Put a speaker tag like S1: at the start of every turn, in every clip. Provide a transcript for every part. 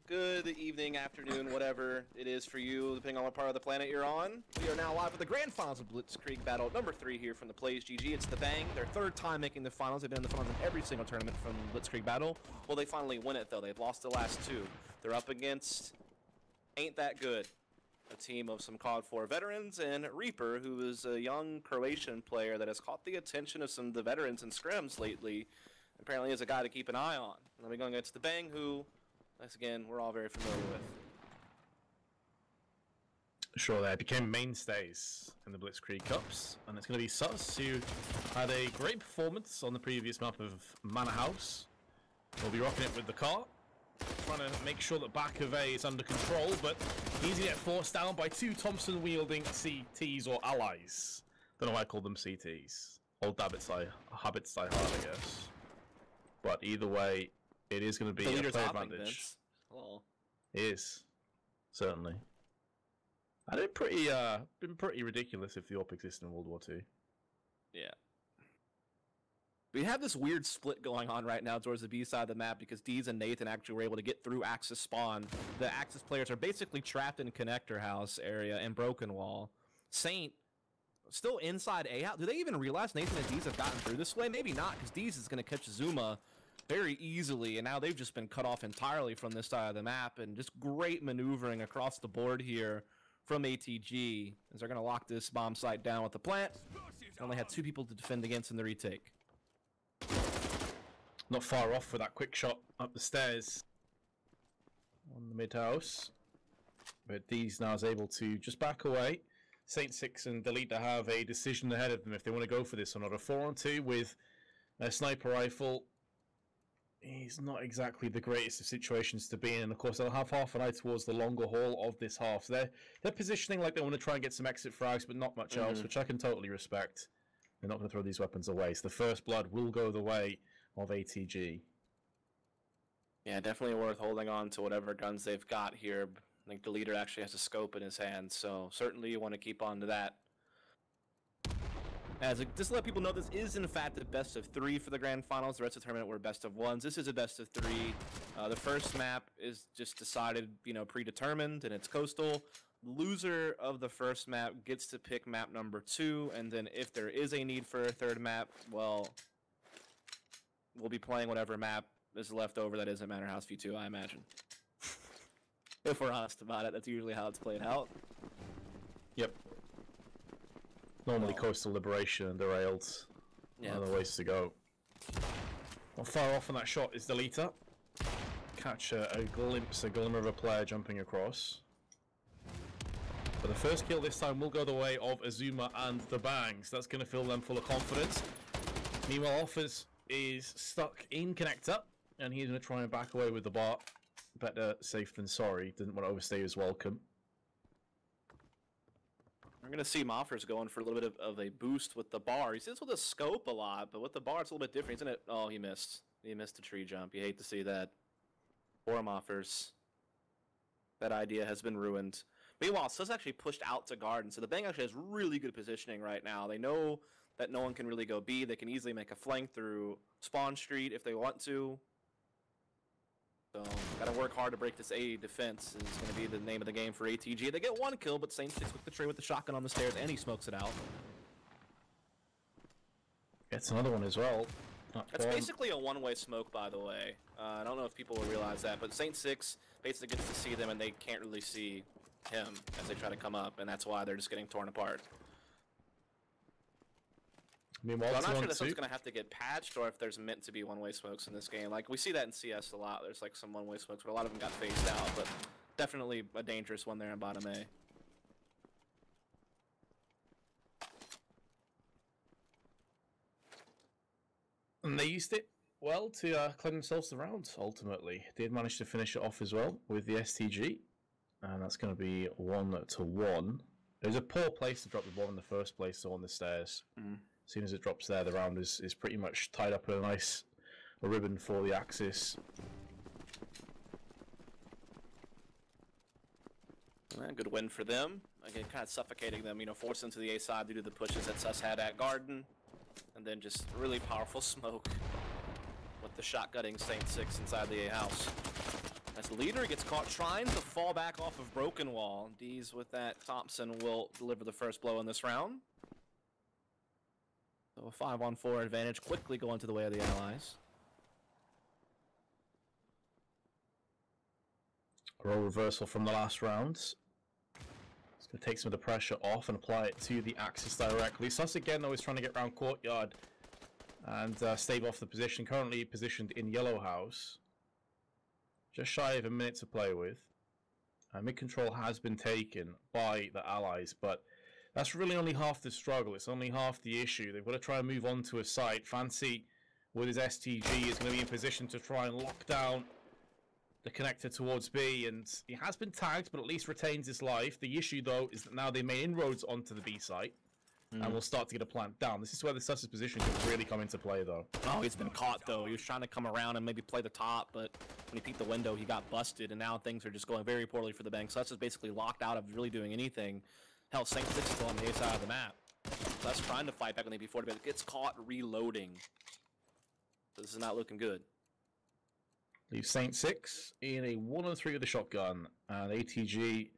S1: Good evening, afternoon, whatever it is for you, depending on what part of the planet you're on. We are now live with the grand finals of Blitzkrieg Battle number 3 here from the Plays GG. It's the Bang, their third time making the finals. They've been in the finals in every single tournament from Blitzkrieg Battle. Well, they finally win it, though. They've lost the last 2. They're up against Ain't That Good, a team of some COD 4 veterans, and Reaper, who is a young Croatian player that has caught the attention of some of the veterans in scrims lately. Apparently is a guy to keep an eye on. And then we're going against the Bang, who, once again, we're all very familiar with.
S2: Sure, they became mainstays in the Blitzkrieg Cups, and it's going to be Sus, who had a great performance on the previous map of Manor House. We'll be rocking it with the car, trying to make sure that back of A is under control, but he's going to get forced down by 2 Thompson-wielding CTs or allies. Don't know why I call them CTs. Old habits die hard, I guess. But either way, it is going to be a play advantage.
S1: Well,
S2: it is, certainly. And it been pretty ridiculous if the AWP existed in World War II.
S1: Yeah. We have this weird split going on right now towards the B side of the map because Deez and Nathan actually were able to get through Axis spawn. The Axis players are basically trapped in Connector House area and Broken Wall. Saint still inside A house. Do they even realize Nathan and Deez have gotten through this way? Maybe not, because Deez is going to catch Zuma very easily, and now they've just been cut off entirely from this side of the map, and just great maneuvering across the board here from ATG as they're going to lock this bomb site down with the plant. They only had 2 people to defend against in the retake.
S2: Not far off for that quick shot up the stairs on the mid house, but Deez now is able to just back away. Saint 6 and Delete have a decision ahead of them if they want to go for this or not. A 4-on-2 with a sniper rifle is not exactly the greatest of situations to be in. And of course, they'll have half an eye towards the longer haul of this half. So they're positioning like they want to try and get some exit frags, but not much else, which I can totally respect. They're not going to throw these weapons away. So the first blood will go the way of ATG.
S1: Yeah, definitely worth holding on to whatever guns they've got here. I think the leader actually has a scope in his hand, so certainly you want to keep on to that. Just to let people know, this is in fact a best of 3 for the grand finals. The rest of the tournament were best of 1s. This is a best of 3. The first map is just decided, predetermined, and it's coastal. Loser of the first map gets to pick map number 2, and then if there is a need for a third map, well, we'll be playing whatever map is left over that isn't Manor House V2, I imagine. If we're honest about it, that's usually how it's played out.
S2: Yep. Normally coastal liberation and derailed. Yeah. Other ways to go. Not far off on that shot is Delita. Catch a glimpse, a glimmer of a player jumping across. But the first kill this time will go the way of Azuma and the Bangs. That's going to fill them full of confidence. Meanwhile, Offers is stuck in Connector, and he's going to try and back away with the bar. Better safe than sorry. Didn't want to overstay his welcome.
S1: We're going to see Moffers going for a little bit of a boost with the bar. He sits with a scope a lot, but with the bar it's a little bit different, isn't it? Oh, he missed. He missed a tree jump. You hate to see that. Poor Moffers. That idea has been ruined. Meanwhile, Sus actually pushed out to garden, so the Bang actually has really good positioning right now. They know that no one can really go B. They can easily make a flank through Spawn Street if they want to. So, gotta work hard to break this A defense is going to be the name of the game for ATG. They get 1 kill, but Saint 6 with the tray with the shotgun on the stairs, and he smokes it out.
S2: Gets another one as well.
S1: That's basically a one-way smoke, by the way. I don't know if people will realize that, but Saint 6 basically gets to see them, and they can't really see him as they try to come up, and that's why they're just getting torn apart.
S2: Meanwhile,
S1: I'm not sure this one's going to have to get patched or if there's meant to be one-way smokes in this game. Like, we see that in CS a lot. There's, like, some one-way smokes, but a lot of them got phased out. But definitely a dangerous one there in bottom A.
S2: And they used it well to claim themselves the round, ultimately. They did manage to finish it off as well with the STG. And that's going to be 1-1. It was a poor place to drop the ball in the first place, so on the stairs. As soon as it drops there, the round is pretty much tied up in a nice ribbon for the Axis.
S1: Good win for them. Again, kind of suffocating them, force them to the A side due to the pushes that Sus had at Garden. And then just really powerful smoke with the shotgunning Saint 6 inside the A house. As the leader gets caught trying to fall back off of Broken Wall. D's with that. Thompson will deliver the first blow in this round. So a 5-on-4 advantage quickly going to the way of the Allies.
S2: Role reversal from the last round. It's going to take some of the pressure off and apply it to the Axis directly. Sus again, though, is trying to get around Courtyard and stave off the position. Currently positioned in Yellow House. Just shy of a minute to play with. Mid-control has been taken by the Allies, but that's really only half the struggle. It's only half the issue. They've got to try and move on to a site. Fancy, with his STG, is going to be in position to try and lock down the connector towards B, and he has been tagged, but at least retains his life. The issue, though, is that now they made inroads onto the B site, and will start to get a plant down. This is where the Sus's position can really come into play, though.
S1: Oh, he's been caught, though. He was trying to come around and maybe play the top, but when he peeked the window, he got busted, and now things are just going very poorly for the Bang. Sus is basically locked out of really doing anything. Hell, Saint 6 is still on the A side of the map. Sus trying to fight back on the B4, but gets caught reloading. So this is not looking good.
S2: Leaves Saint 6 in a 1-on-3 with the shotgun, and ATG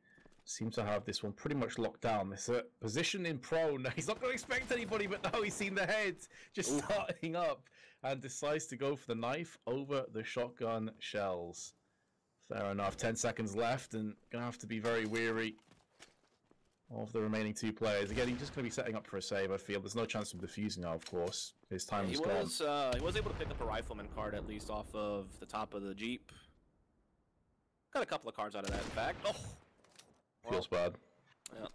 S2: seems to have this one pretty much locked down. This position in prone. He's not going to expect anybody, but now he's seen the head just starting up and decides to go for the knife over the shotgun shells. Fair enough. 10 seconds left, and going to have to be very wary of the remaining two players. Again, he's just going to be setting up for a save, I feel. There's no chance of defusing now, of course. His time is gone.
S1: He was able to pick up a rifleman card, at least, off of the top of the Jeep. Got a couple of cards out of that, in fact. Oh!
S2: Feels bad.
S1: Yeah.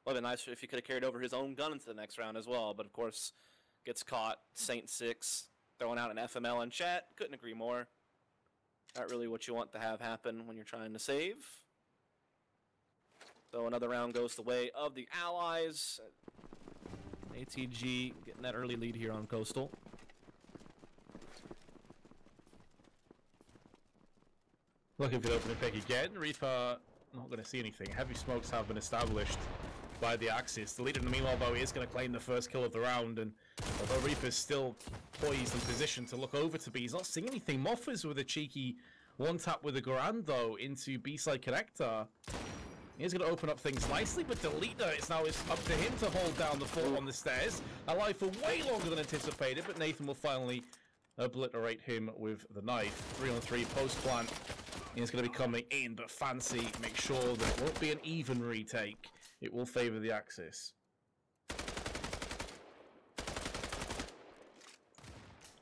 S1: Would have been nice if he could have carried over his own gun into the next round as well, but of course, gets caught. Saint 6 throwing out an FML in chat. Couldn't agree more. Not really what you want to have happen when you're trying to save. So another round goes the way of the Allies. ATG getting that early lead here on Coastal.
S2: Looking for the opening pick again. Reaper not going to see anything. Heavy smokes have been established by the Axis. The leader, in the meanwhile, though, is going to claim the first kill of the round. And although Reaper's still poised and positioned to look over to B, he's not seeing anything. Moffers with a cheeky one-tap with a Garand, though, into B-side connector. He's going to open up things nicely, but the leader, it's now up to him to hold down the fort on the stairs. Alive for way longer than anticipated, but Nathan will finally obliterate him with the knife. 3-on-3 post-plant. He's going to be coming in, but Fancy make sure that it won't be an even retake. It will favour the Axis.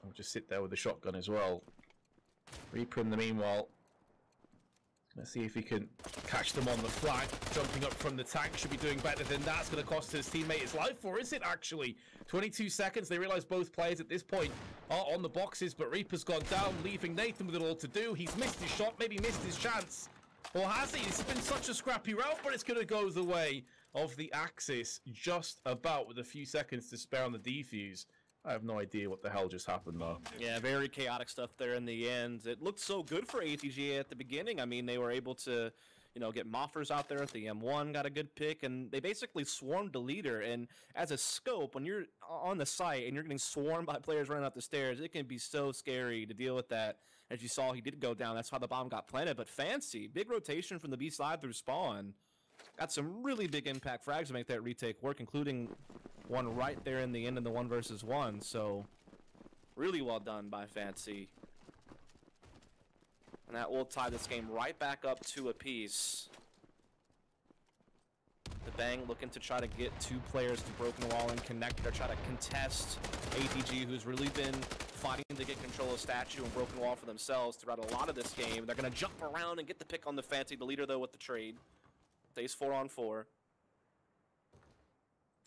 S2: I'll just sit there with the shotgun as well. Reaper in the meanwhile. Let's see if he can catch them on the flank. Jumping up from the tank should be doing better than that. It's going to cost his teammate his life, or is it actually? 22 seconds. They realise both players at this point are on the boxes, but Reaper's gone down, leaving Nathan with it all to do. He's missed his shot, maybe missed his chance. Or has he? It's been such a scrappy route, but it's going to go the way of the Axis just about with a few seconds to spare on the defuse. I have no idea what the hell just happened, though.
S1: Yeah, very chaotic stuff there in the end. It looked so good for ATG at the beginning. I mean, they were able to, you know, get Moffers out there at the M1, got a good pick, and they basically swarmed the leader. And as a scope, when you're on the site and you're getting swarmed by players running up the stairs, it can be so scary to deal with that. As you saw, he did go down. That's how the bomb got planted. But Fancy, big rotation from the B side through spawn. Got some really big impact frags to make that retake work, including one right there in the end in the 1-versus-1. So, really well done by Fancy. And that will tie this game right back up to a piece. The Bang looking to try to get two players to Broken Wall and connect. They're trying to contest ATG, who's really been fighting to get control of Statue and Broken Wall for themselves throughout a lot of this game. They're going to jump around and get the pick on the Fancy. The leader, though, with the trade. Stays 4-on-4.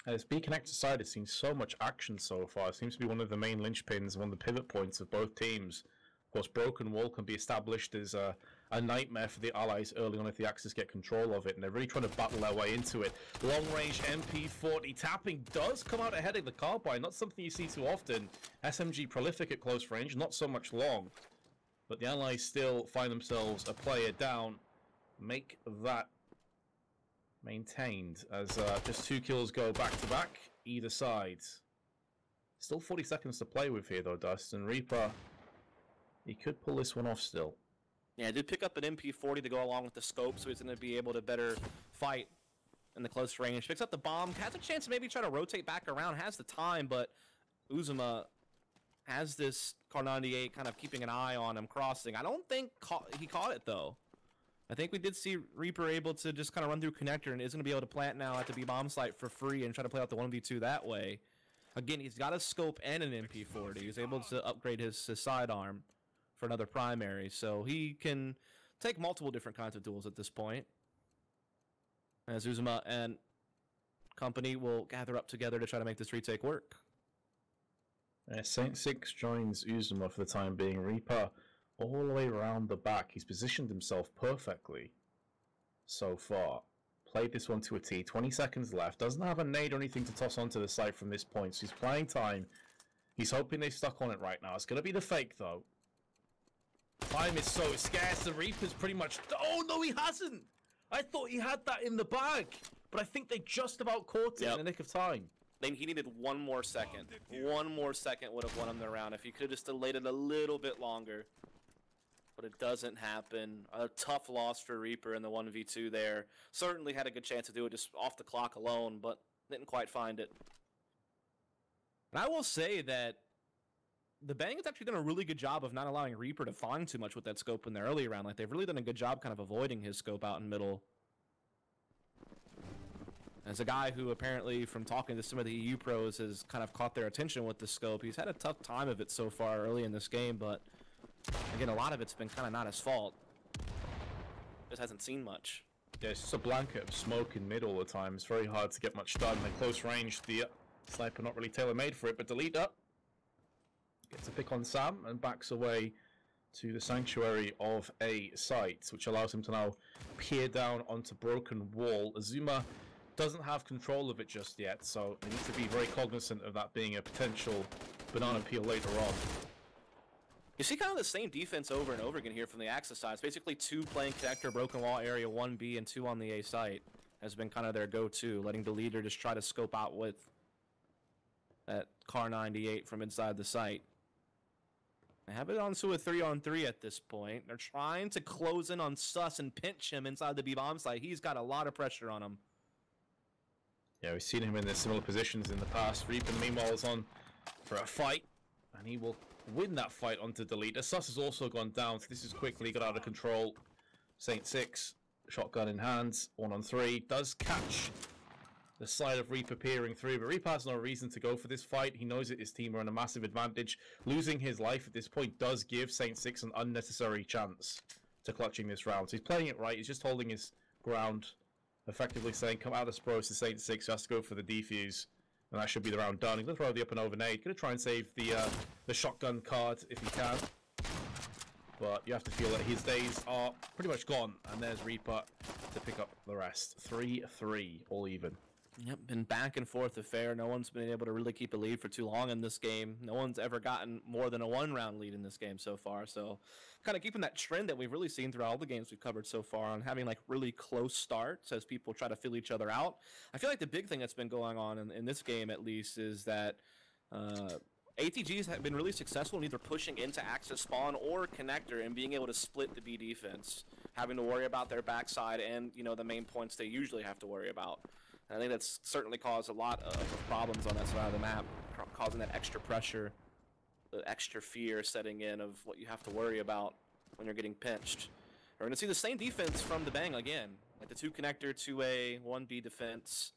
S2: As B connector side, it's seen so much action so far. It seems to be one of the main linchpins, one of the pivot points of both teams. Of course, Broken Wall can be established as a nightmare for the Allies early on if the Axis get control of it, and they're really trying to battle their way into it. Long-range MP40 tapping does come out ahead of the carbine, not something you see too often. SMG prolific at close range, not so much long. But the Allies still find themselves a player down. Make that maintained as just 2 kills go back-to-back, either side. Still 40 seconds to play with here, though, Dust, and Reaper, he could pull this one off still.
S1: Yeah, I did pick up an MP40 to go along with the scope, so he's going to be able to better fight in the close range. Picks up the bomb, has a chance to maybe try to rotate back around, has the time, but Uzuma has this Car 98 kind of keeping an eye on him crossing. I don't think he caught it, though. I think we did see Reaper able to just kind of run through connector and is going to be able to plant now at the B-bomb site for free and try to play out the 1v2 that way. Again, he's got a scope and an MP40. He's able to upgrade his sidearm for another primary, so he can take multiple different kinds of duels at this point. As Uzuma and company will gather up together to try to make this retake work.
S2: Saint Six joins Uzuma for the time being. Reaper all the way around the back. He's positioned himself perfectly so far. Played this one to a T. 20 seconds left. Doesn't have a nade or anything to toss onto the site from this point, so he's playing time. He's hoping they've stuck on it right now. It's going to be the fake, though. Time is so scarce. The Reaper's pretty much... Oh, no, he hasn't! I thought he had that in the bag, but I think they just about caught it in the nick of time.
S1: Then he needed one more second. One more second would have won him the round if he could have just delayed it a little bit longer. But it doesn't happen. A tough loss for Reaper in the 1v2 there. Certainly had a good chance to do it just off the clock alone, but didn't quite find it. And I will say that the Bang has actually done a really good job of not allowing Reaper to find too much with that scope in the early round. Like, they've really done a good job kind of avoiding his scope out in middle. As a guy who apparently, from talking to some of the EU pros, has kind of caught their attention with the scope, he's had a tough time of it so far early in this game, but again, a lot of it's been kind of not his fault. Just hasn't seen much.
S2: Yeah, it's just a blanket of smoke in mid all the time. It's very hard to get much done. In close range, the sniper not really tailor-made for it, but delete up. Gets a pick on Sam and backs away to the sanctuary of a site, which allows him to now peer down onto broken wall. Azuma doesn't have control of it just yet, so they need to be very cognizant of that being a potential banana peel later on.
S1: You see kind of the same defense over and over again here from the Axis side. It's basically 2 playing connector, broken wall area, 1B, and 2 on the A site has been kind of their go-to, letting the leader just try to scope out with that Car 98 from inside the site. They have it on to a 3-on-3 at this point. They're trying to close in on Sus and pinch him inside the B-bomb site. He's got a lot of pressure on him.
S2: Yeah, we've seen him in similar positions in the past. Reaper, meanwhile, is on for a fight, and he will win that fight onto Delete. Sus has also gone down, so this is quickly got out of control. Saint Six, shotgun in hands, 1-on-3, does catch the side of Reaper peering through, but Reaper has no reason to go for this fight. He knows that his team are in a massive advantage. Losing his life at this point does give Saint Six an unnecessary chance to clutching this round. So he's playing it right, he's just holding his ground, effectively saying, come out of Spros to Saint Six, who has to go for the defuse. And that should be the round done. He's going to throw the up and over nade. Going to try and save the shotgun card if he can. But you have to feel that his days are pretty much gone. And there's Reaper to pick up the rest. 3-3, all even.
S1: Yep, been back and forth affair. No one's been able to really keep a lead for too long in this game. No one's ever gotten more than a 1-round lead in this game so far. So kind of keeping that trend that we've really seen throughout all the games we've covered so far on having like really close starts as people try to fill each other out. I feel like the big thing that's been going on in this game at least is that ATGs have been really successful in either pushing into Axis spawn or connector and being able to split the B defense, having to worry about their backside and, you know, the main points they usually have to worry about. And I think that's certainly caused a lot of problems on that side of the map, causing that extra pressure, the extra fear setting in of what you have to worry about when you're getting pinched. We're going to see the same defense from the Bang again, like the 2 connector, 2A, 1B defense.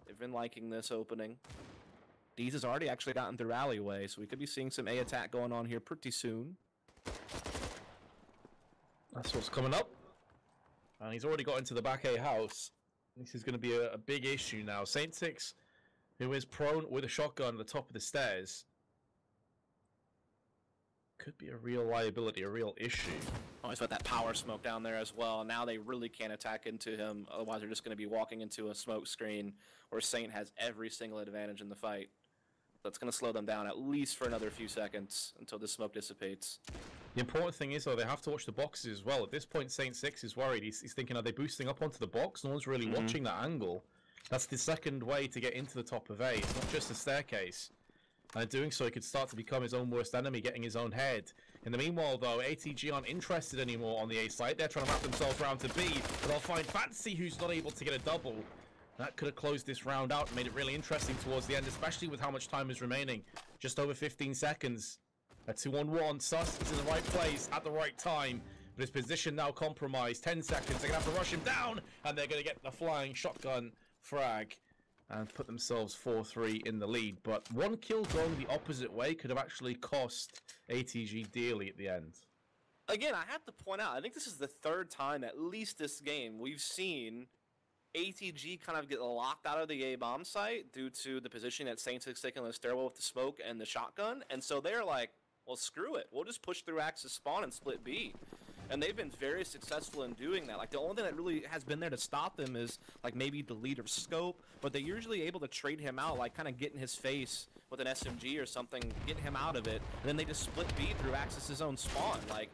S1: They've been liking this opening. Deez has already actually gotten through alleyway, so we could be seeing some A attack going on here pretty soon.
S2: That's what's coming up. And he's already got into the back A house. This is going to be a big issue now. Saint Six, who is prone with a shotgun at the top of the stairs, could be a real liability, a real issue.
S1: Oh, he's got that power smoke down there as well. Now they really can't attack into him. Otherwise, they're just going to be walking into a smoke screen where Saint has every single advantage in the fight. That's going to slow them down at least for another few seconds until the smoke dissipates.
S2: The important thing is, though, they have to watch the boxes as well. At this point, Saint Six is worried. He's thinking, are they boosting up onto the box? No one's really watching that angle. That's the second way to get into the top of A. It's not just a staircase. And in doing so, he could start to become his own worst enemy, getting his own head. In the meanwhile, though, ATG aren't interested anymore on the A side. They're trying to wrap themselves around to B, but they'll find Fancy, who's not able to get a double. That could have closed this round out and made it really interesting towards the end, especially with how much time is remaining. Just over 15 seconds. A 2-on-1. Sus is in the right place at the right time, but his position now compromised. 10 seconds. They're going to have to rush him down, and they're going to get the flying shotgun frag and put themselves 4-3 in the lead. But one kill going the opposite way could have actually cost ATG dearly at the end.
S1: Again, I have to point out, I think this is the third time, at least this game, we've seen ATG kind of get locked out of the A-bomb site due to the position that Saint is taking on the stairwell with the smoke and the shotgun. And so they're like, well, screw it. We'll just push through Axis spawn and split B. And they've been very successful in doing that. Like, the only thing that really has been there to stop them is, like, maybe the leader's scope. But they're usually able to trade him out, like, kind of get in his face with an SMG or something, get him out of it. And then they just split B through Axis's own spawn. Like,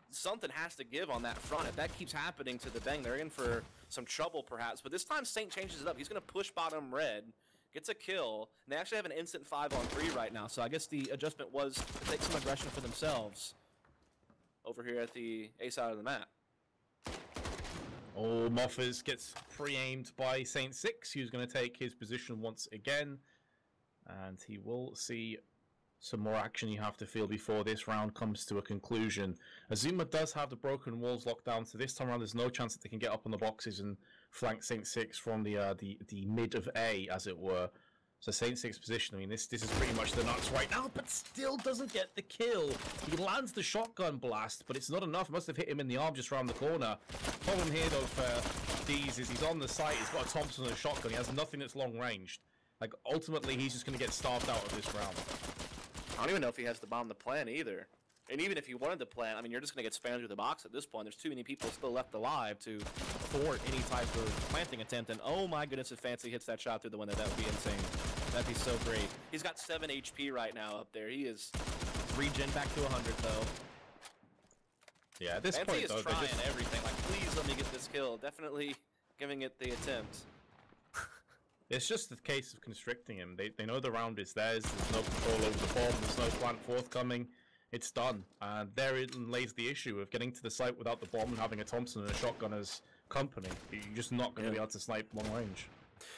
S1: something has to give on that front. If that keeps happening to the Bang, they're in for some trouble, perhaps. But this time, Saint changes it up. He's going to push bottom red, gets a kill, and they actually have an instant 5-on-3 right now. So I guess the adjustment was to take some aggression for themselves over here at the A side of the map.
S2: Oh, Moffers gets pre-aimed by Saint Six, who's going to take his position once again. And he will see some more action, you have to feel, before this round comes to a conclusion. Azuma does have the broken walls locked down, so this time around there's no chance that they can get up on the boxes and flank Saint Six from the mid of A, as it were. So Saint Six position, I mean, this is pretty much the nuts right now, but still doesn't get the kill. He lands the shotgun blast, but it's not enough. It must have hit him in the arm just around the corner. Problem here, though, for Deez is he's on the site. He's got a Thompson and a shotgun. He has nothing that's long-ranged. Like, ultimately, he's just going to get starved out of this round.
S1: I don't even know if he has the bomb to plant either. And even if he wanted to plant, I mean, you're just going to get spammed through the box at this point. There's too many people still left alive to thwart any type of planting attempt. And oh my goodness, if Fancy hits that shot through the window, that would be insane. That'd be so great. He's got 7 HP right now up there. He is regen back to 100, though.
S2: Yeah, at this
S1: Fancy
S2: point,
S1: is
S2: though,
S1: trying everything. Like, please let me get this kill. Definitely giving it the attempt.
S2: It's just a case of constricting him. They know the round is theirs. There's no control over the bomb. There's no plant forthcoming. It's done. And therein lays the issue of getting to the site without the bomb and having a Thompson and a shotgun as company. You're just not going to be able to snipe long range.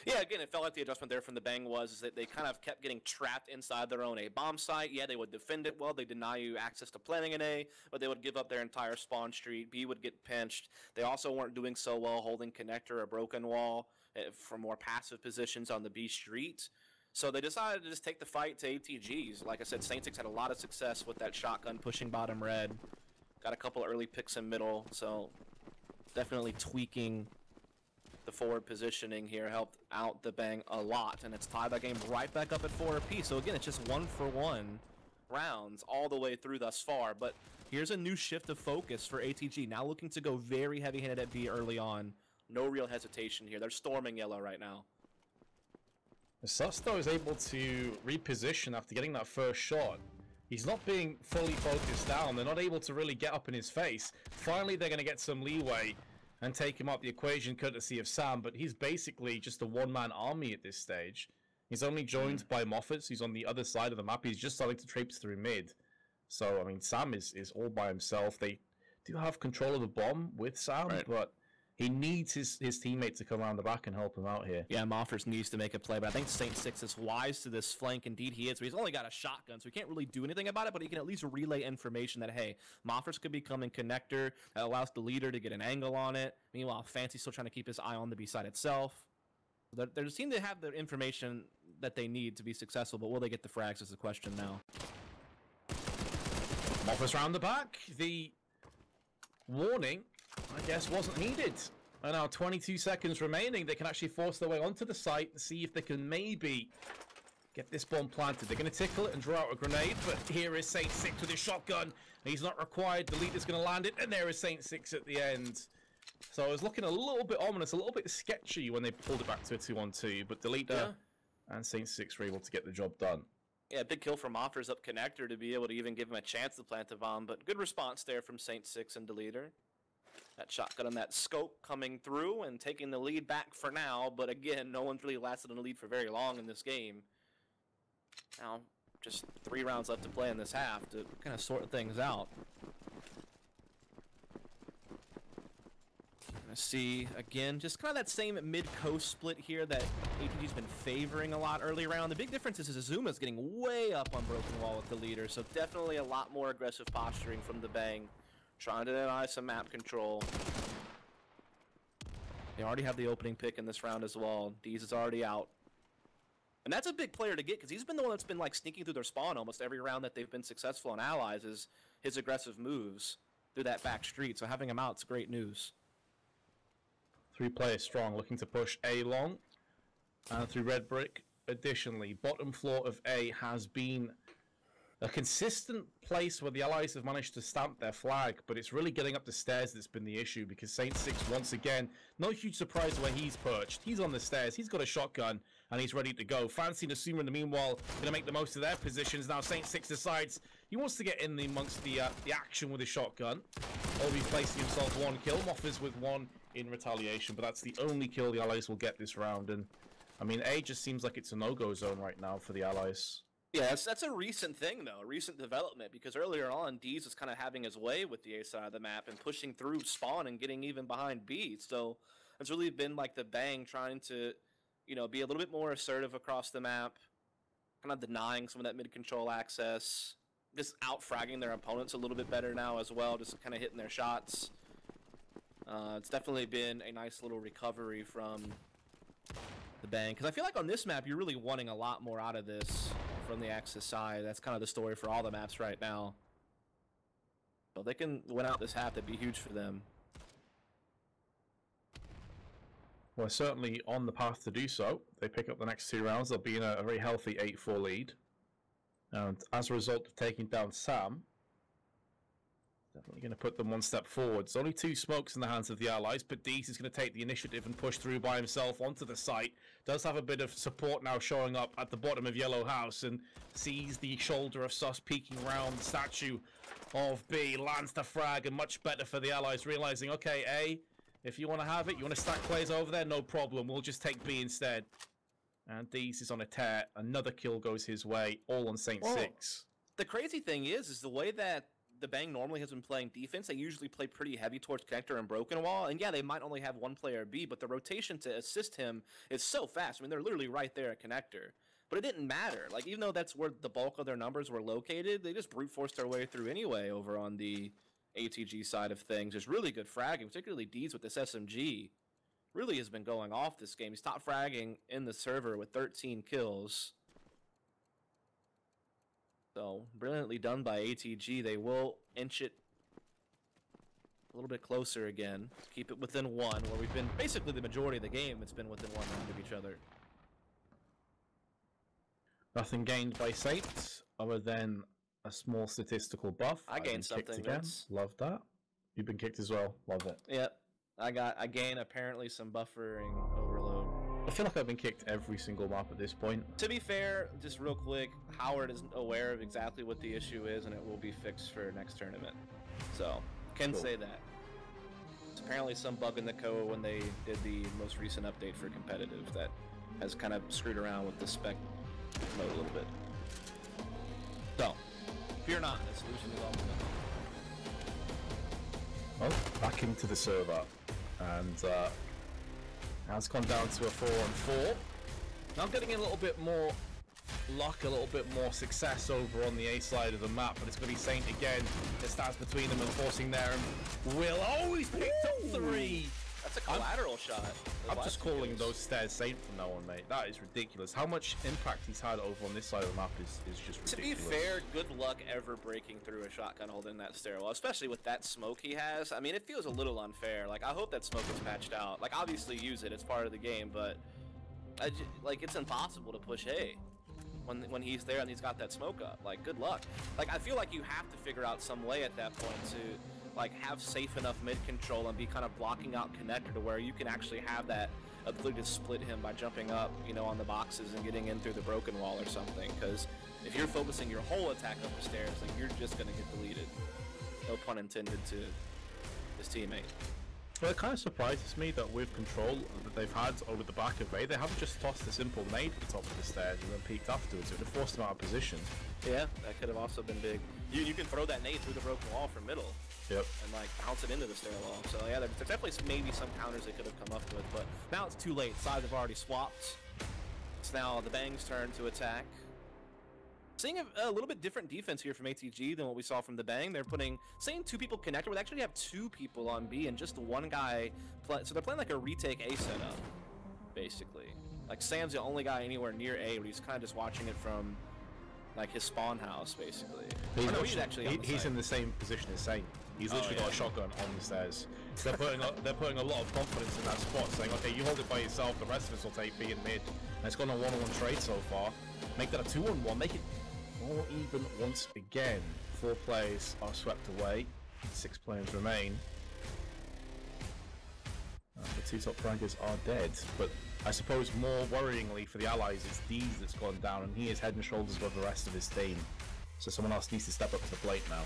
S1: Yeah, again, it felt like the adjustment there from the Bang was that they kind of kept getting trapped inside their own A bomb site. Yeah, they would defend it well. They deny you access to planting an A, but they would give up their entire spawn street. B would get pinched. They also weren't doing so well holding connector or broken wall for more passive positions on the B street. So they decided to just take the fight to ATGs. Like I said, Saint Six had a lot of success with that shotgun pushing bottom red. Got a couple early picks in middle, so definitely tweaking the forward positioning here helped out the Bang a lot, and it's tied that game right back up at 4 apiece. So again, it's just 1-for-1 rounds all the way through thus far. But here's a new shift of focus for ATG, now looking to go very heavy-handed at B early on. No real hesitation here. They're storming yellow right now.
S2: Sus, though, is able to reposition after getting that first shot. He's not being fully focused down. They're not able to really get up in his face. Finally, they're going to get some leeway and take him out the equation courtesy of Sam, but he's basically just a one-man army at this stage. He's only joined by Moffats, who's on the other side of the map. He's just starting to traipse through mid. So, I mean, Sam is all by himself. They do have control of the bomb with Sam, but he needs his teammate to come around the back and help him out here.
S1: Yeah, Moffers needs to make a play, but I think Saint Six is wise to this flank. Indeed, he is. But he's only got a shotgun, so he can't really do anything about it, but he can at least relay information that, hey, Moffers could be coming connector. That allows the leader to get an angle on it. Meanwhile, Fancy's still trying to keep his eye on the B side itself. They seem to have the information that they need to be successful, but will they get the frags is the question now.
S2: Moffers round the back. The warning, I guess, wasn't needed. And now 22 seconds remaining. They can actually force their way onto the site and see if they can maybe get this bomb planted. They're going to tickle it and draw out a grenade, but here is Saint Six with his shotgun. He's not required. The leader's going to land it, and there is Saint Six at the end. So it was looking a little bit ominous, a little bit sketchy when they pulled it back to a 2-on-2, but the leader and Saint Six were able to get the job done.
S1: Yeah, big kill from Offers up connector to be able to even give him a chance to plant the bomb, but good response there from Saint Six and Deleter. That shotgun and that scope coming through and taking the lead back for now, but again, no one's really lasted in the lead for very long in this game. Now, Just 3 rounds left to play in this half to kind of sort things out. Gonna see, again, just kind of that same mid-coast split here that ATG's been favoring a lot early round. The big difference is Azuma's getting way up on Broken Wall with the leader, so definitely a lot more aggressive posturing from the Bang. Trying to deny some map control. They already have the opening pick in this round as well. Deez is already out. And that's a big player to get, because he's been the one that's been like sneaking through their spawn almost every round that they've been successful on Allies, is his aggressive moves through that back street. So having him out is great news.
S2: 3 players strong, looking to push A long and through red brick. Additionally, bottom floor of A has been a consistent place where the Allies have managed to stamp their flag, but it's really getting up the stairs that's been the issue, because Saint Six, once again, no huge surprise where he's perched. He's on the stairs, he's got a shotgun, and he's ready to go. Fancy and Asuma, in the meanwhile, going to make the most of their positions. Now Saint Six decides he wants to get in amongst the action with his shotgun. Obi placing himself 1 kill, Moffers with 1 in retaliation, but that's the only kill the Allies will get this round. And I mean, A just seems like it's a no-go zone right now for the Allies.
S1: Yeah, that's a recent thing, though, a recent development, because earlier on, Deez was kind of having his way with the A side of the map and pushing through spawn and getting even behind B. So it's really been like the Bang trying to, you know, be a little bit more assertive across the map, kind of denying some of that mid-control access, just out-fragging their opponents a little bit better now as well, just kind of hitting their shots. It's definitely been a nice little recovery from the Bang, because I feel like on this map, you're really wanting a lot more out of this from the Axis side. That's kind of the story for all the maps right now. So they can win out this half, that'd be huge for them.
S2: Well, certainly on the path to do so. They pick up the next 2 rounds. They'll be in a very healthy 8-4 lead. And as a result of taking down Sam, definitely going to put them 1 step forward. There's only 2 smokes in the hands of the Allies, but Deez is going to take the initiative and push through by himself onto the site. Does have a bit of support now showing up at the bottom of Yellow House, and sees the shoulder of Sus peeking around the statue of B. Lands the frag, and much better for the Allies, realizing, okay, A, if you want to have it, you want to stack players over there, no problem. We'll just take B instead. And Deez is on a tear. Another kill goes his way, all on Saint Six.
S1: The crazy thing is the way that the Bang normally has been playing defense. They usually play pretty heavy towards Connector and Broken Wall, and yeah, they might only have 1 player B, but the rotation to assist him is so fast. I mean, they're literally right there at Connector. But it didn't matter. Like, even though that's where the bulk of their numbers were located, they just brute forced their way through anyway over on the ATG side of things. There's really good fragging, particularly Deez with this SMG. Really has been going off this game. He's top fragging in the server with 13 kills. So, brilliantly done by ATG. They will inch it a little bit closer again. Keep it within 1, where we've been basically the majority of the game, it's been within 1 round of each other.
S2: Nothing gained by Saint, other than a small statistical buff.
S1: I gained something.
S2: Again. Love that. You've been kicked as well. Love it.
S1: Yep. I gain apparently some buffering overload.
S2: I feel like I've been kicked every single map at this point.
S1: To be fair, just real quick, Howard is aware of exactly what the issue is, and it will be fixed for next tournament. So, can say that. It's apparently some bug in the code when they did the most recent update for competitive that has kind of screwed around with the spec mode a little bit. So, fear not, the solution is almost done.
S2: Well, back into the server, and now it's gone down to a 4-on-4. Now getting a little bit more luck, a little bit more success over on the A side of the map, but it's going to be Saint again that stands between them and forcing there. And Will always picked up 3.
S1: That's a collateral shot.
S2: I'm just calling those stairs Saint from now on, mate. That is ridiculous. How much impact he's had over on this side of the map is just ridiculous.
S1: To be fair, good luck ever breaking through a shotgun holding that stairwell, especially with that smoke he has. I mean, it feels a little unfair. Like, I hope that smoke is patched out. Like, obviously use it. It's part of the game, but like, it's impossible to push A when he's there and he's got that smoke up. Like, good luck. Like, I feel like you have to figure out some way at that point to like have safe enough mid control and be kind of blocking out Connector to where you can actually have that ability to split him by jumping up, you know, on the boxes and getting in through the broken wall or something. Because if you're focusing your whole attack up the stairs, like, you're just gonna get deleted. No pun intended to his teammate.
S2: Well, it kind of surprises me that with control that they've had over the back of A, they haven't just tossed a simple nade at the top of the stairs and then peeked afterwards. It would have forced them out of position.
S1: Yeah, that could have also been big. You can throw that nade through the broken wall from middle.
S2: Yep.
S1: And like bounce it into the stairwell. So yeah, there's definitely maybe some counters they could have come up with, but now it's too late. Sides have already swapped. It's now the Bang's turn to attack. Seeing a little bit different defense here from ATG than what we saw from the Bang. They're putting same 2 people connector, but they actually have 2 people on B and just one guy. So they're playing like a retake A setup, basically. Like Sam's the only guy anywhere near A, but he's kind of just watching it from like his spawn house, basically.
S2: He's in the same position as Saint. He's literally got a shotgun on the stairs. So they're putting a lot of confidence in that spot, saying, okay, you hold it by yourself, the rest of us will take B and mid. And it's gone a 1-on-1 trade so far. Make that a 2-on-1, make it more even once again. 4 players are swept away, 6 players remain. The 2 top rankers are dead, but I suppose more worryingly for the Allies, it's Deez that's gone down, and he is head and shoulders above the rest of his team. So someone else needs to step up to the plate now.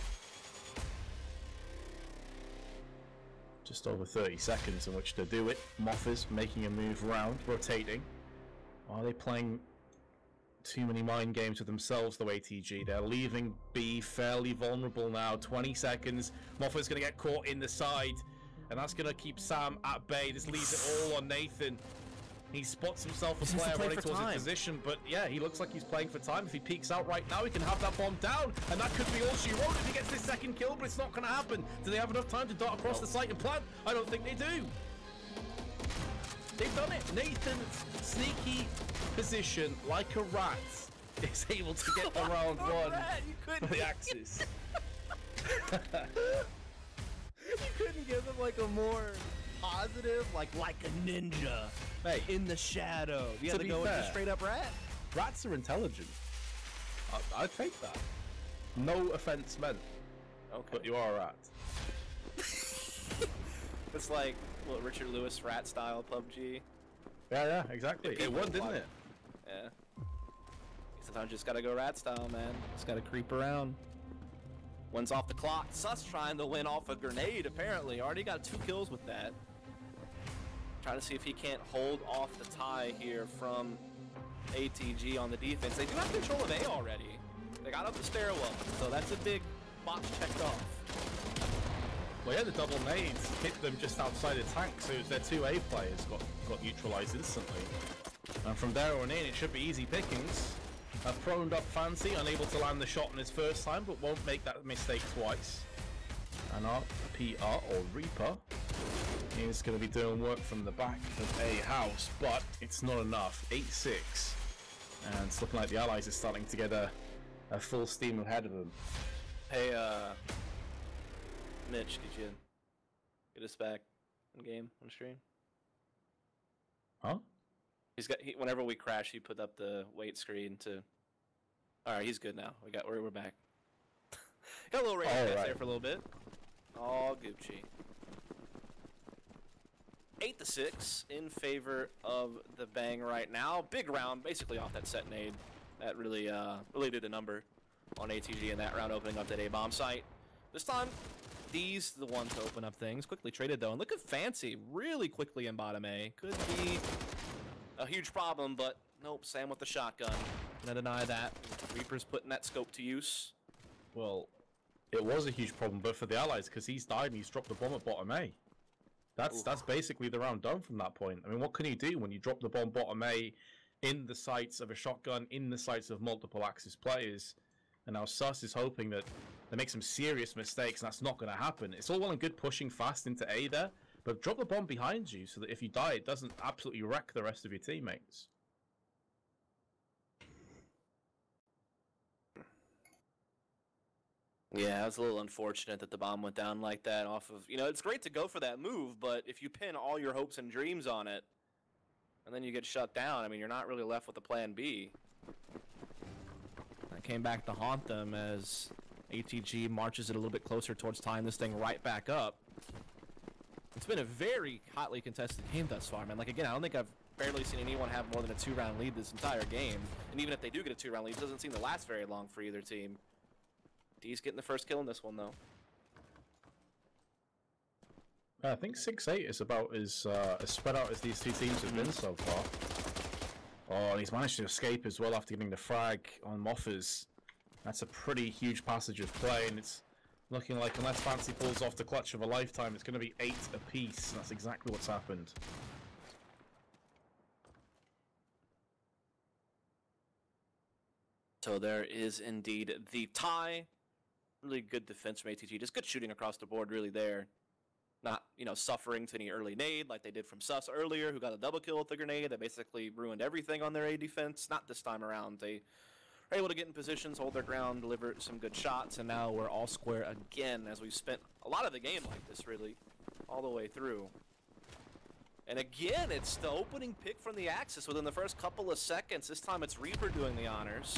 S2: Just over 30 seconds in which to do it. Moffers making a move around, rotating. Are they playing too many mind games with themselves, though, ATG? They're leaving B fairly vulnerable now. 20 seconds. Moffer's going to get caught in the side, and that's going to keep Sam at bay. This leaves it all on Nathan. He spots himself a player running towards his position, but yeah, he looks like he's playing for time. If he peeks out right now, he can have that bomb down, and that could be all she wrote if he gets this second kill, but it's not going to happen. Do they have enough time to dart across the site and plant? I don't think they do. They've done it. Nathan's sneaky position, like a rat, is able to get the round one for the Axis.
S1: You couldn't give them like a more positive, like a ninja.
S2: Hey,
S1: in the shadow. You had to go with a straight up rat.
S2: Rats are intelligent. I'd take that. No offense meant.
S1: Okay.
S2: But you are a rat.
S1: It's like what Richard Lewis rat style PUBG.
S2: Yeah, exactly. It won, didn't it?
S1: Yeah. Sometimes you just gotta go rat style, man. Just gotta creep around. One's off the clock. Sus trying to win off a grenade, apparently. Already got 2 kills with that. Trying to see if he can't hold off the tie here from ATG on the defense. They do have control of A already. They got up the stairwell, so that's a big box checked off.
S2: Well, yeah, the double nades hit them just outside the tank, so their 2 A players got neutralized instantly. And from there on in, it should be easy pickings. A thrown up Fancy, unable to land the shot on his first time, but won't make that mistake twice. And our PR, or Reaper, is going to be doing work from the back of A house, but it's not enough. 8-6. And it's looking like the Allies are starting to get a full steam ahead of them.
S1: Hey, Mitch, could you get us back in game on stream?
S2: Huh?
S1: Whenever we crash, he put up the wait screen to. All right, he's good now. We're back. Got a little rain there for a little bit. All Gucci. 8-6 in favor of the Bang right now. Big round, basically off that set nade. That really did a number on ATG in that round, opening up that A-bomb site. This time, D's the one to open up things. Quickly traded though, and look at Fancy really quickly in bottom A. Could be a huge problem, but nope. Sam with the shotgun. Gonna deny that. Reaper's putting that scope to use.
S2: Well, it was a huge problem, but for the Allies, because he's died and he's dropped the bomb at bottom A. That's basically the round done from that point. I mean, what can you do when you drop the bomb bottom A in the sights of a shotgun, in the sights of multiple Axis players? And now Sus is hoping that they make some serious mistakes, and that's not going to happen. It's all well and good pushing fast into A there, but drop the bomb behind you so that if you die, it doesn't absolutely wreck the rest of your teammates.
S1: Yeah, it was a little unfortunate that the bomb went down like that off of... it's great to go for that move, but if you pin all your hopes and dreams on it, and then you get shut down, I mean, you're not really left with a plan B. That came back to haunt them as ATG marches it a little bit closer towards tying this thing right back up. It's been a very hotly contested game thus far, man. Like, again, I don't think I've barely seen anyone have more than a 2-round lead this entire game. And even if they do get a 2-round lead, it doesn't seem to last very long for either team. D's getting the first kill in this one, though.
S2: I think 6-8 is about as spread out as these two teams have been so far. Oh, and he's managed to escape as well after getting the frag on Moffers. That's a pretty huge passage of play, and it's looking like unless Fancy pulls off the clutch of a lifetime, it's going to be 8 apiece. That's exactly what's happened.
S1: So there is indeed the tie. Really good defense from ATG. Just good shooting across the board, really there. Not, suffering to any early nade like they did from Sus earlier, who got a double kill with the grenade that basically ruined everything on their A defense. Not this time around. They are able to get in positions, hold their ground, deliver some good shots, and now we're all square again as we've spent a lot of the game like this, really, all the way through. And again, it's the opening pick from the Axis within the first couple of seconds. This time it's Reaper doing the honors.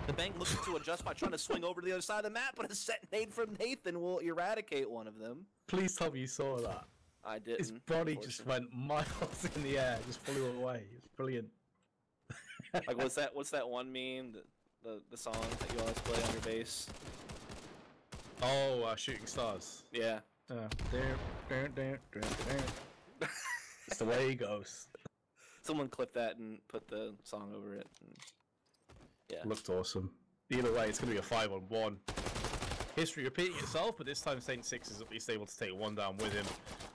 S1: The Bang looking to adjust by trying to swing over to the other side of the map, but a set nade from Nathan will eradicate one of them.
S2: Please tell me you saw that.
S1: I didn't.
S2: His body just went miles in the air, just flew away. It's brilliant.
S1: Like, what's that one meme, the song that you always play on your bass?
S2: Oh, Shooting Stars.
S1: Yeah.
S2: It's the way he goes.
S1: Someone clip that and put the song over it. And yeah.
S2: Looked awesome. Either way, it's going to be a 5-on-1. History repeating itself, but this time Saint 6 is at least able to take one down with him.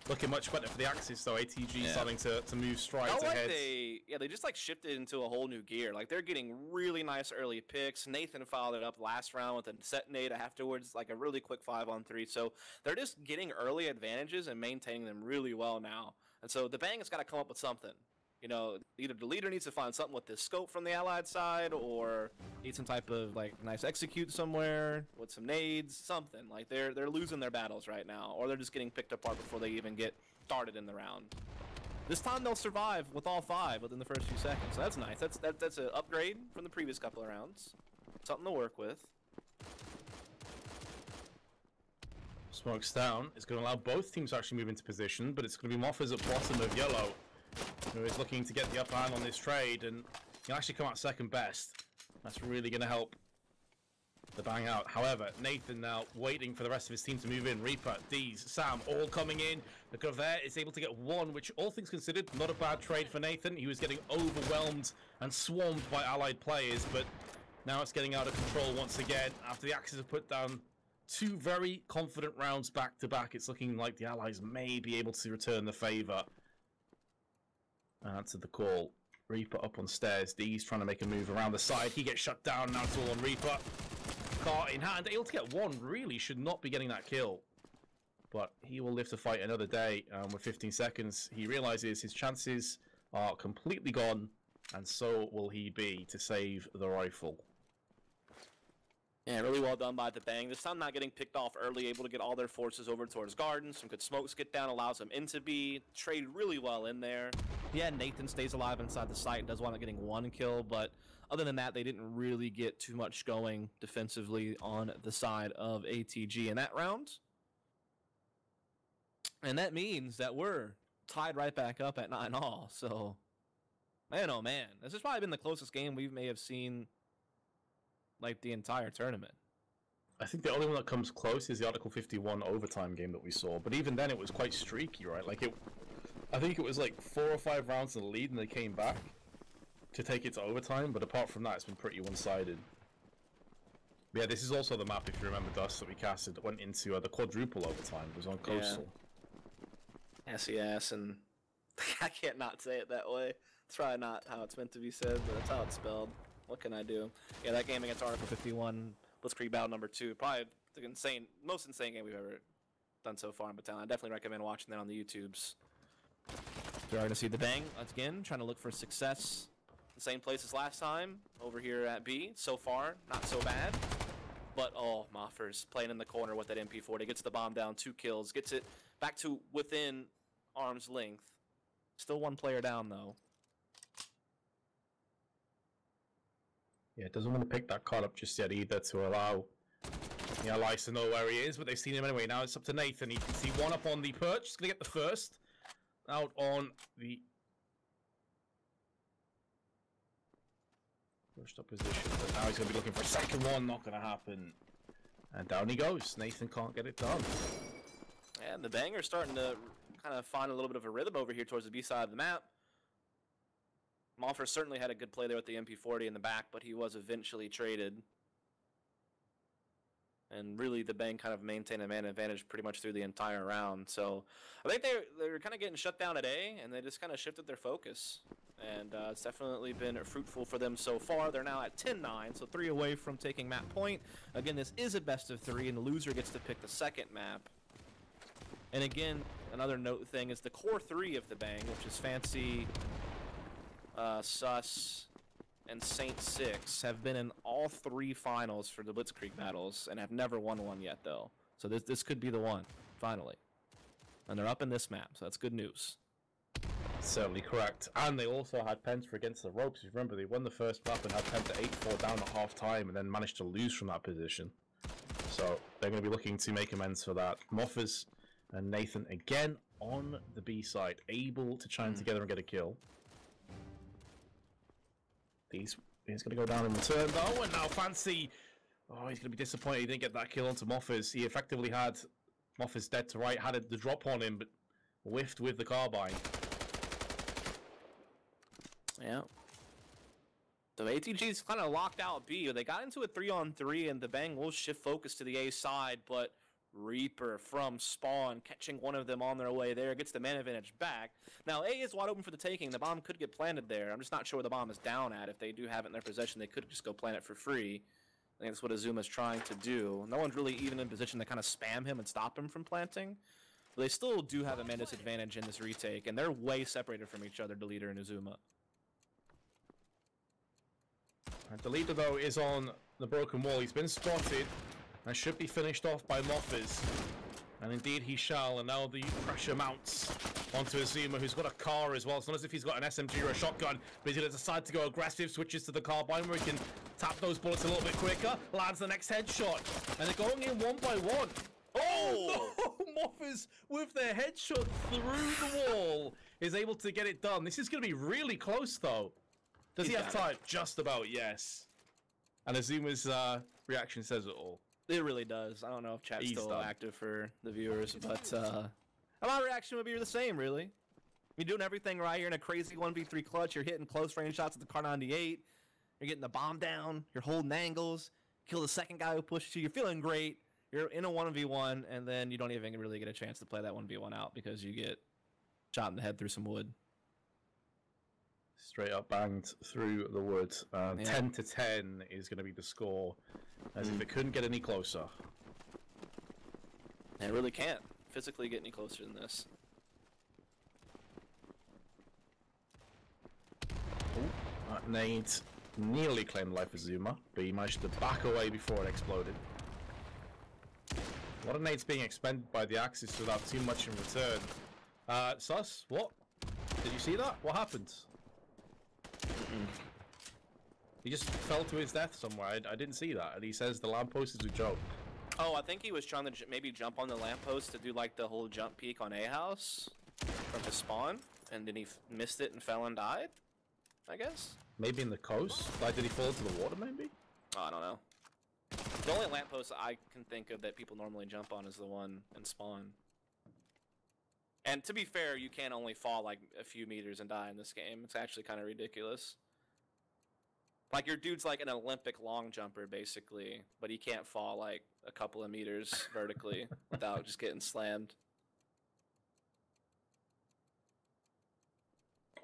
S2: Looking much better for the Axis, though. ATG starting to move strides ahead. They just shifted into a whole new gear. Like, they're getting really nice early picks. Nathan followed it up last round with a set nade afterwards, like a really quick 5-on-3. So they're just getting early advantages and maintaining them really well now. And so the Bang has got to come up with something. Either the leader needs to find something with this scope from the allied side, or need some type of nice execute somewhere with some nades, something. Like they're losing their battles right now, or they're just getting picked apart before they even get started in the round. This time they'll survive with all 5 within the first few seconds. So that's nice. That's an upgrade from the previous couple of rounds. Something to work with. Smokes down. It's going to allow both teams to actually move into position, but it's going to be Moffers at bottom of yellow, who is looking to get the upper hand on this trade, and he'll actually come out second best. That's really going to help the Bang out. However, Nathan now waiting for the rest of his team to move in. Reaper, Deez, Sam, all coming in. The Cover is able to get one, which, all things considered, not a bad trade for Nathan. He was getting overwhelmed and swarmed by allied players, but now it's getting out of control once again. After the Axis have put down 2 very confident rounds back to back, it's looking like the allies may be able to return the favour. Answered the call. Reaper up on stairs. Deez trying to make a move around the side. He gets shut down. Now it's all on Reaper. Car in hand. Able to get one. Really should not be getting that kill. But he will live to fight another day. With 15 seconds, he realizes his chances are completely gone. And so will he be to save the rifle.
S1: Yeah, really well done by the Bang. This time not getting picked off early, able to get all their forces over towards Garden. Some good smokes get down, allows them into B. Trade really well in there. Yeah, Nathan stays alive inside the site and does wind up getting 1 kill, but other than that, they didn't really get too much going defensively on the side of ATG in that round. And that means that we're tied right back up at 9-all. So, man, oh man, this has probably been the closest game we may have seen the entire tournament.
S2: I think the only one that comes close is the Article 51 overtime game that we saw, but even then it was quite streaky, right? I think it was 4 or 5 rounds in the lead and they came back to take it to overtime, but apart from that it's been pretty one-sided. Yeah, this is also the map, if you remember, Dust, that we casted that went into the quadruple overtime. It was on Coastal.
S1: Yeah. SES, and I can't not say it that way. It's probably not how it's meant to be said, but that's how it's spelled. What can I do? Yeah, that game against Article 51, Blitzkrieg Battle number 2, probably the most insane game we've ever done so far in Battalion. I definitely recommend watching that on the YouTubes. We're going to see the Bang once again, trying to look for success. The same place as last time, over here at B. So far, not so bad. But, oh, Moffers playing in the corner with that MP40. Gets the bomb down, 2 kills. Gets it back to within arm's length. Still 1 player down, though.
S2: Yeah, doesn't want to pick that card up just yet either to allow the allies to know where he is, but they've seen him anyway. Now it's up to Nathan. He can see 1 up on the perch. He's going to get the first. Out on the pushed up position, but now he's going to be looking for a second one. Not going to happen. And down he goes. Nathan can't get it done.
S1: And the Bang are starting to kind of find a little bit of a rhythm over here towards the B side of the map. Moffer certainly had a good play there with the MP40 in the back, but he was eventually traded. And really, the Bang kind of maintained a man advantage pretty much through the entire round. So I think they're kind of getting shut down at A, and they just kind of shifted their focus. And it's definitely been fruitful for them so far. They're now at 10-9, so 3 away from taking map point. Again, this is a best of 3, and the loser gets to pick the second map. And again, another note thing is the core 3 of the Bang, which is Fancy, Sus, and Saint 6 have been in all 3 finals for the Blitzkrieg battles and have never won one yet, though. So this could be the one, finally. And they're up in this map, so that's good news.
S2: Certainly correct. And they also had Penta against the ropes. If you remember, they won the first map and had Penta 8-4 down at half time and then managed to lose from that position. So they're going to be looking to make amends for that. Moffers and Nathan again on the B side, able to chime together and get a kill. He's going to go down in return though, and now Fancy, oh, he's going to be disappointed he didn't get that kill onto Moffers. He effectively had Moffers dead to right, had the drop on him, but whiffed with the carbine.
S1: Yeah. So ATG's kind of locked out B. They got into a 3-on-3, and the Bang will shift focus to the A side, but Reaper from spawn catching one of them on their way there gets the man advantage back. Now A is wide open for the taking. The bomb could get planted there. I'm just not sure where the bomb is down at. If they do have it in their possession, they could just go plant it for free. I think that's what Azuma's trying to do. No one's really even in position to kind of spam him and stop him from planting. But they still do have a man disadvantage in this retake, and they're way separated from each other, Deleter and Azuma.
S2: And Deleter though is on the broken wall. He's been spotted and should be finished off by Moffers. And indeed he shall, and now the pressure mounts onto Azuma, who's got a car as well. It's not as if he's got an SMG or a shotgun, but he's going to decide to go aggressive, switches to the carbine where he can tap those bullets a little bit quicker, lands the next headshot, and they're going in one by one. Oh! Moffers, with their headshot through the wall, is able to get it done. This is going to be really close, though. Does he have time? Just about, yes. And Azuma's reaction says it all.
S1: It really does. I don't know if chat's still active for the viewers, but my reaction would be the same, really. You're doing everything right. You're in a crazy 1v3 clutch. You're hitting close range shots with the Kar98. You're getting the bomb down. You're holding angles. Kill the second guy who pushes you. You're feeling great. You're in a 1v1, and then you don't even really get a chance to play that 1v1 out because you get shot in the head through some wood.
S2: Straight up banged through the wood. 10-10 is going to be the score, as if it couldn't get any closer.
S1: It really can't physically get any closer than this.
S2: That nade nearly claimed life of Zuma, but he managed to back away before it exploded. A lot of nades being expended by the Axis without too much in return. Sus, what? Did you see that? What happened? He just fell to his death somewhere. I didn't see that. And he says the lamppost is a joke.
S1: Oh, I think he was trying to maybe jump on the lamppost to do like the whole jump peek on A house from his spawn, and then he missed it and fell and died, I guess.
S2: Maybe in the coast? Like, did he fall into the water, maybe?
S1: Oh, I don't know. The only lamppost I can think of that people normally jump on is the one in spawn. And to be fair, you can only fall like a few meters and die in this game. It's actually kind of ridiculous. Like, your dude's like an Olympic long jumper, basically, but he can't fall like a couple of meters vertically without just getting slammed.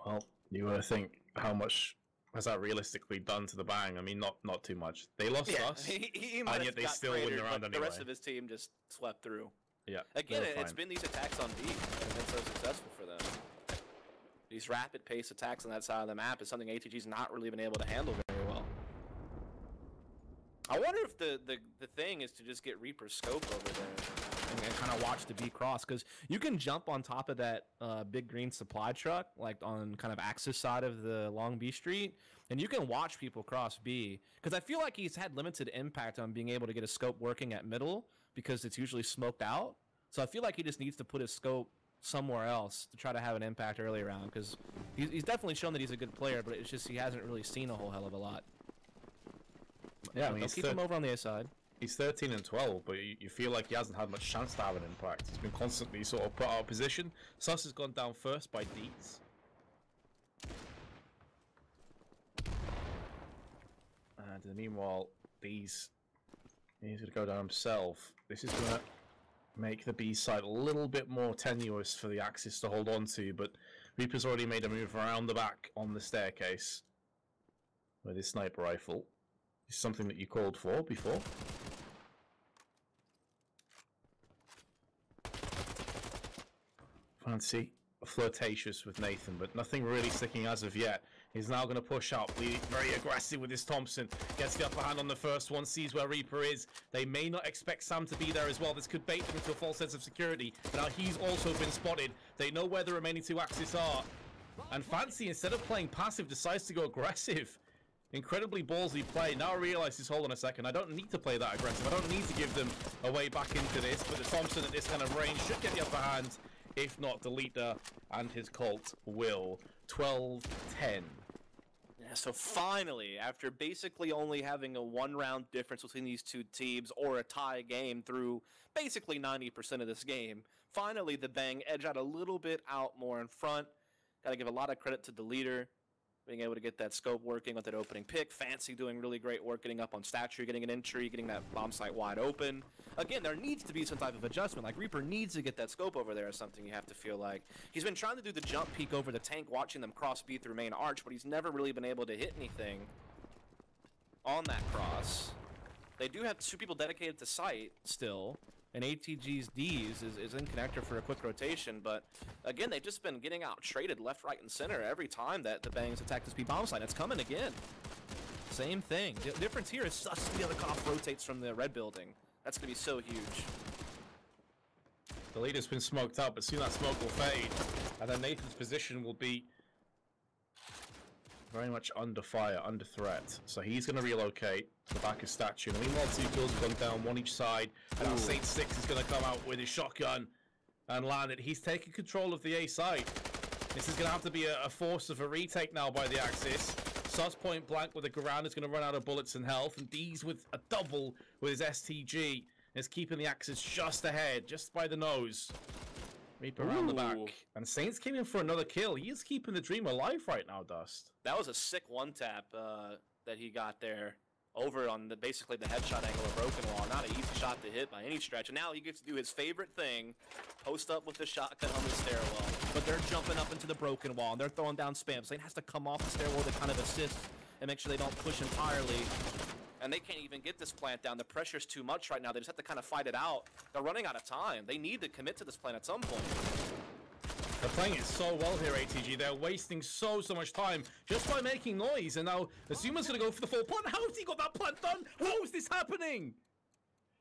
S2: Well, you would think, how much has that realistically done to the Bang? I mean, not too much. They lost us, and yet they still win the round anyway.
S1: The rest of his team just swept through.
S2: Yeah.
S1: Again, it's been these attacks on B that have been so successful for them. These rapid pace attacks on that side of the map is something ATG's not really been able to handle very well. I wonder if the thing is to just get Reaper's scope over there and kind of watch the B cross, because you can jump on top of that big green supply truck, like on kind of Axis side of the long B street, and you can watch people cross B, because I feel like he's had limited impact on being able to get a scope working at middle, because it's usually smoked out. So I feel like he just needs to put his scope somewhere else to try to have an impact early around, because he's definitely shown that he's a good player, but it's just he hasn't really seen a whole hell of a lot.
S2: Yeah, I mean,
S1: keep him over on the A side.
S2: He's 13 and 12, but you feel like he hasn't had much chance to have an impact. He's been constantly sort of put out of position. Sus has gone down first by Deets. And in the meanwhile, he's going to go down himself. This is going to make the B side a little bit more tenuous for the Axis to hold on to, but Reaper's already made a move around the back on the staircase with his sniper rifle. It's something that you called for before. Fancy flirtatious with Nathan, but nothing really sticking as of yet. He's now going to push up, very aggressive with his Thompson. Gets the upper hand on the first one, sees where Reaper is. They may not expect Sam to be there as well. This could bait them into a false sense of security. But now he's also been spotted. They know where the remaining two Axis are. And Fancy, instead of playing passive, decides to go aggressive. Incredibly ballsy play. Now realizes, hold on a second, I don't need to play that aggressive. I don't need to give them a way back into this. But the Thompson at this kind of range should get the upper hand. If not, Delita and his cult will. 12-10.
S1: Yeah, so finally, after basically only having a one-round difference between these two teams, or a tie game through basically 90% of this game, finally the Bang edge out a little bit out more in front. Got to give a lot of credit to the leader, being able to get that scope working with that opening pick. Fancy doing really great work getting up on stature, getting an entry, getting that bomb site wide open. Again, there needs to be some type of adjustment. Like, Reaper needs to get that scope over there or something, you have to feel like. He's been trying to do the jump peek over the tank, watching them cross B through main arch, but he's never really been able to hit anything on that cross. They do have two people dedicated to site still, and ATG's D's is in connector for a quick rotation, but again, they've just been getting out traded left, right, and center every time that the Bangs attack this B bomb site. It's coming again. Same thing. The difference here is Sus, the other cop rotates from the red building. That's going to be so huge.
S2: The leader's been smoked up, but soon that smoke will fade, and then Nathan's position will be very much under fire, under threat. So he's going to relocate to the back of statue. And meanwhile, two kills have gone down one each side. And now Saint Six is going to come out with his shotgun and land it. He's taking control of the A side. This is going to have to be a force of a retake now by the Axis. Sus point blank with a Garand is going to run out of bullets and health. And D's with a double with his STG is keeping the Axis just ahead, just by the nose. Reaper around the back. And Saints came in for another kill. He is keeping the dream alive right now, Dust.
S1: That was a sick one-tap that he got there over on basically the headshot angle of Broken Wall. Not an easy shot to hit by any stretch. And now he gets to do his favorite thing, post up with the shotgun on the stairwell. But they're jumping up into the Broken Wall, and they're throwing down spam. Saint has to come off the stairwell to kind of assist and make sure they don't push entirely. And they can't even get this plant down. The pressure's too much right now. They just have to kind of fight it out. They're running out of time. They need to commit to this plant at some point.
S2: They're playing it so well here, ATG. They're wasting so much time just by making noise. And now Azuma's going to go for the full plant. How has he got that plant done? How is this happening?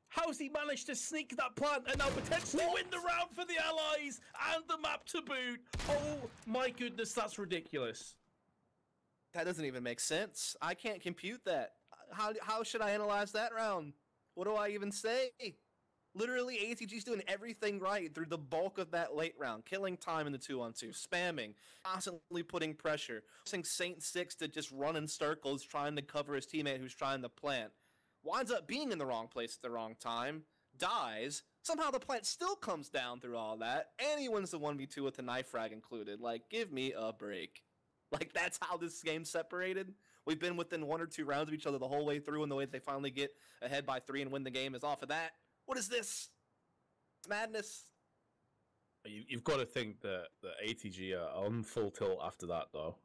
S2: How's he managed to sneak that plant and now potentially win the round for the Allies and the map to boot? Oh my goodness, that's ridiculous.
S1: That doesn't even make sense. I can't compute that. How should I analyze that round? What do I even say? Literally, ATG's doing everything right through the bulk of that late round, killing time in the 2-on-2, spamming, constantly putting pressure, forcing Saint Six to just run in circles, trying to cover his teammate who's trying to plant. Winds up being in the wrong place at the wrong time, dies. Somehow the plant still comes down through all that, and he wins the 1v2 with the knife frag included. Like, give me a break. Like, that's how this game's separated. We've been within 1 or 2 rounds of each other the whole way through, and the way that they finally get ahead by 3 and win the game is off of that. What is this? It's madness.
S2: You've got to think that the ATG are on full tilt after that, though.